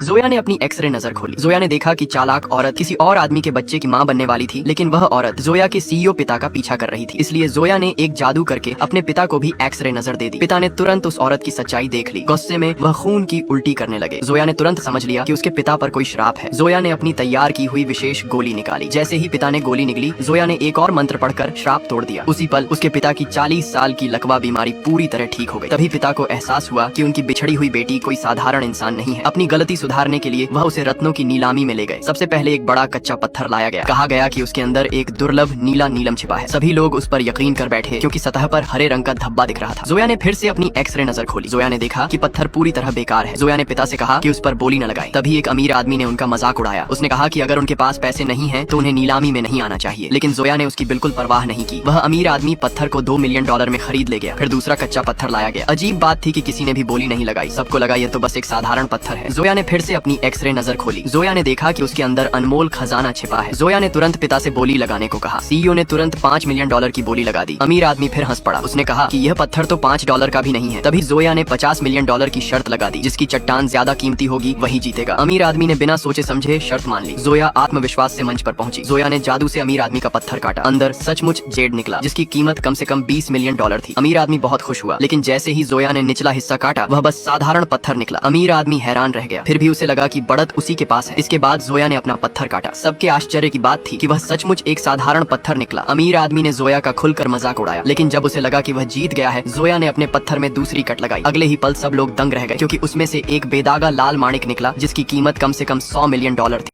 जोया ने अपनी एक्सरे नजर खोली। जोया ने देखा कि चालाक औरत किसी और आदमी के बच्चे की मां बनने वाली थी, लेकिन वह औरत जोया के सीईओ पिता का पीछा कर रही थी। इसलिए जोया ने एक जादू करके अपने पिता को भी एक्सरे नजर दे दी। पिता ने तुरंत उस औरत की सच्चाई देख ली। गुस्से में वह खून की उल्टी करने लगे। जोया ने तुरंत समझ लिया कि उसके पिता पर कोई श्राप है। जोया ने अपनी तैयार की हुई विशेष गोली निकाली। जैसे ही पिता ने गोली निकली, जोया ने एक और मंत्र पढ़कर श्राप तोड़ दिया। उसी पल उसके पिता की 40 साल की लकवा बीमारी पूरी तरह ठीक हो गई। तभी पिता को एहसास हुआ कि उनकी बिछड़ी हुई बेटी कोई साधारण इंसान नहीं है। अपनी गलती सुधारने के लिए वह उसे रत्नों की नीलामी में ले गए। सबसे पहले एक बड़ा कच्चा पत्थर लाया गया। कहा गया कि उसके अंदर एक दुर्लभ नीला नीलम छिपा है। सभी लोग उस पर यकीन कर बैठे क्योंकि सतह पर हरे रंग का धब्बा दिख रहा था। जोया ने फिर से अपनी एक्सरे नजर खोली। जोया ने देखा कि पत्थर पूरी तरह बेकार है। जोया ने पिता से कहा कि उस पर बोली न लगाए। तभी एक अमीर आदमी ने उनका मजाक उड़ाया। उसने कहा कि अगर उनके पास पैसे नहीं हैं तो उन्हें नीलामी में नहीं आना चाहिए, लेकिन जोया ने उसकी बिल्कुल परवाह नहीं की। वह अमीर आदमी पत्थर को $2 मिलियन में खरीद ले गया। फिर दूसरा कच्चा पत्थर लाया गया। अजीब बात थी कि किसी ने भी बोली नहीं लगाई। सबको लगा ये तो बस एक साधारण पत्थर है। जोया ने फिर से अपनी एक्सरे नजर खोली। जोया ने देखा कि उसके अंदर अनमोल खजाना छिपा है। जोया ने तुरंत पिता से बोली लगाने को कहा। सीईओ ने तुरंत $5 मिलियन की बोली लगा दी। अमीर आदमी फिर हंस पड़ा। उसने कहा कि यह पत्थर तो $5 का भी नहीं है। तभी जोया ने $50 मिलियन की शर्त लगा दी। जिसकी चट्टान ज्यादा कीमती होगी वही जीतेगा। अमीर आदमी ने बिना सोचे समझे शर्त मान ली। जोया आत्मविश्वास से मंच पर पहुंची। जोया ने जादू से अमीर आदमी का पत्थर काटा। अंदर सचमुच जेड निकला, जिसकी कीमत कम से कम $20 मिलियन थी। अमीर आदमी बहुत खुश हुआ, लेकिन जैसे ही जोया ने निचला हिस्सा काटा, वह बस साधारण पत्थर निकला। अमीर आदमी हैरान रह गया। फिर भी उसे लगा कि बढ़त उसी के पास है। इसके बाद जोया ने अपना पत्थर काटा। सबके आश्चर्य की बात थी कि वह सचमुच एक साधारण पत्थर निकला। अमीर आदमी ने जोया का खुलकर मजाक उड़ाया, लेकिन जब उसे लगा कि वह जीत गया है, जोया ने अपने पत्थर में दूसरी कट लगाई। अगले ही पल सब लोग दंग रह गए, क्योंकि उसमें से एक बेदागा लाल माणिक निकला, जिसकी कीमत कम से कम $100 मिलियन थी।